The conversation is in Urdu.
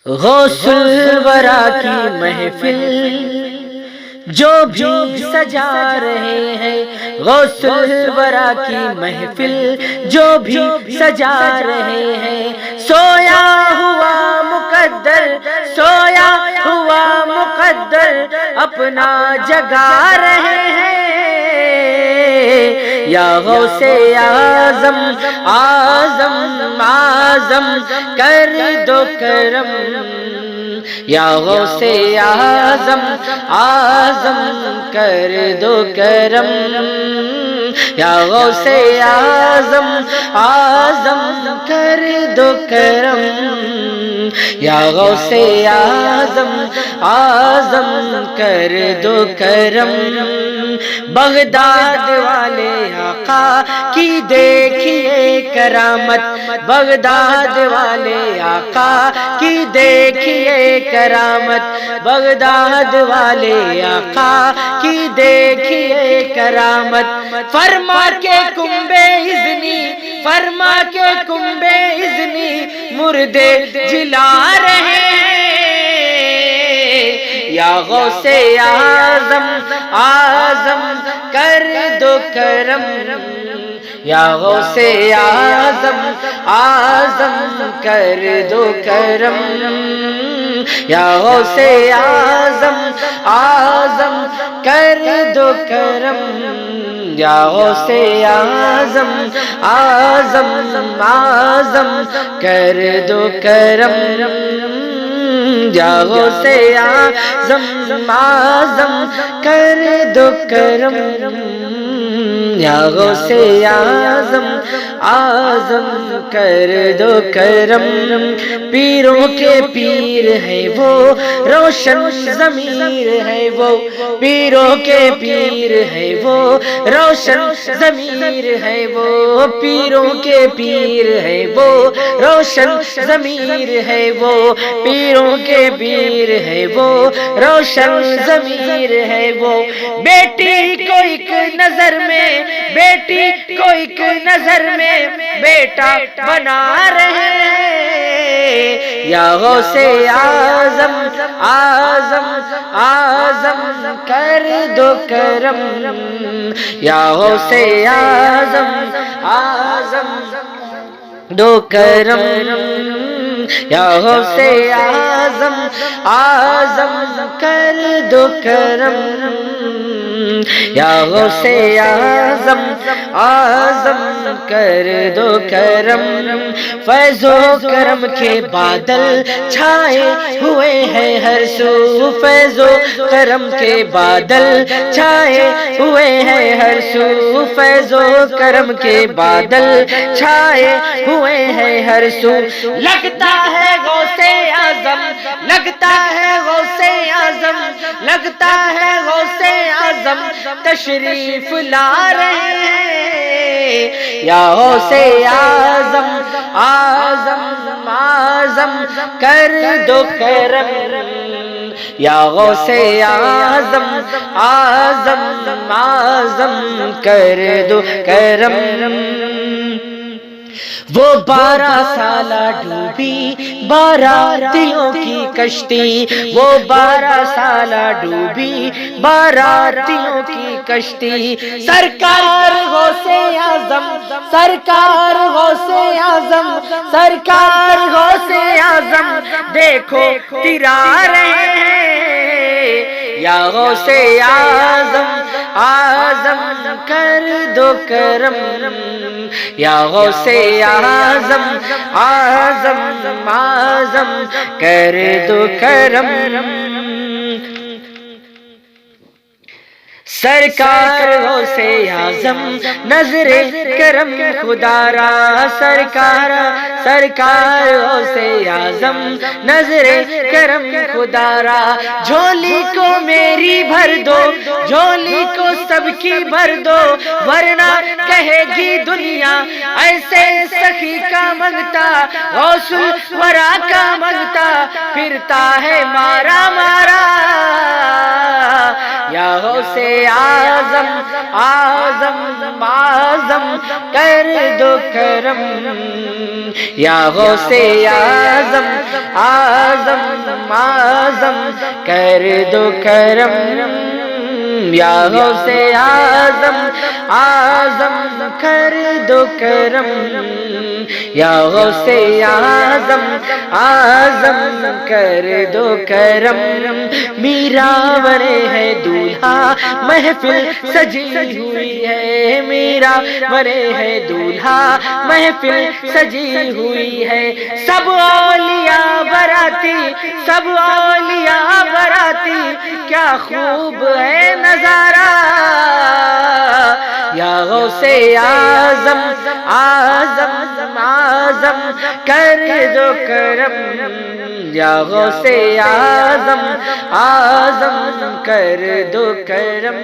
غوث الورا کی محفل جو بھی سجا رہے ہیں، غوث الورا کی محفل جو بھی سجا رہے ہیں، سویا ہوا مقدر، سویا ہوا مقدر اپنا جگا رہے ہیں۔ یا غوث اعظم اعظم اعظم کر دو کرم، یا غوث اعظم اعظم کر دو کرم، یا غوث اعظم اعظم کر دو کرم، یا غوث اعظم اعظم کر دو کرم۔ بغداد والے آقا کی دیکھیے کرامت، بغداد والے آقا کی دیکھیے کرامت، بغداد والے آقا کی دیکھیے کرامت۔ فرما کے کنبے اذنی، فرما کے کنبے اذنی مردے جلا رہے ہیں۔ یا غوث اعظم اعظم کر دو کرم، یا غوث اعظم اعظم کر دو کرم، یا غوث اعظم اعظم کر دو کرم، یا غوث اعظم اعظم اعظم کر دو کرم، یا غوث اعظم اعظم کر دو کرم، یا غوث اعظم اعظم کر دو کرم۔ پیروں کے پیر ہے وہ، روشن ضمیر ہے وہ، پیروں کے پیر ہے وہ، روشن ضمیر ہے وہ، پیروں کے پیر ہے وہ، روشن ضمیر ہے وہ، پیروں کے پیر ہے وہ، روشن ضمیر ہے وہ۔ بیٹی کو ایک نظر میں، بیٹی کو ایک نظر میں بیٹا بنا رہے ہیں۔ یا غوث اعظم اعظم اعظم کر دو کرم، یا غوث اعظم اعظم دو کرم، یا غوث اعظم اعظم کر دو کرم، یا غوث اعظم اعظم کر دو کرم۔ فیض و کرم کے بادل چھائے ہوئے ہیں ہر سو، فیض و کرم کے بادل چھائے ہوئے ہیں ہر سو، فیض و کرم کے بادل چھائے ہوئے ہیں ہر سو۔ لگتا ہے غوث اعظم، لگتا ہے غوث اعظم، لگتا ہے غوث اعظم تشریف لا رہے ہیں۔ یا غوث اعظم اعظم اعظم کر دو کرم، یا غوث اعظم اعظم اعظم کر دو کرم۔ وہ 12 سالہ ڈوبی باراتیوں کی کشتی، وہ 12 سالہ ڈوبی باراتیوں کی کشتی۔ سرکار غوث اعظم، سرکار غوث اعظم، سرکار غوث اعظم دیکھو تیرا رہے ہیں۔ یا غوث اعظم اعظم کر دو کرم، یا غوث اعظم اعظم اعظم کر دو کرم۔ سرکار غوث اعظم نظر کرم خدا را، سرکار سرکار غوث اعظم نظر کرم خدا را۔ جھولی کو میری بھر دو، جھولی کو سب کی بھر دو، ورنہ کہے گی دنیا ایسے سخی کا منگتا، غوث الورا کا منگتا پھرتا ہے مارا مارا۔ یا غوث اعظم اعظم اعظم کر دو کرم، یا غوث اعظم اعظم اعظم کر دو کرم، یا غوث اعظم اعظم کر دو کرم، یا غوث اعظم اعظم کر دو کرم۔ میرا مرے ہے دولہا محفل سجی ہوئی ہے، میرا مرے ہے دولہا محفل سجی ہوئی ہے، سب اولیاء براتی سب اولیاء براتی، کیا خوب ہے نظارہ، یا غوث اعظم اعظم اعظم کر دو کرم، یا غوث اعظم اعظم کر دو کرم۔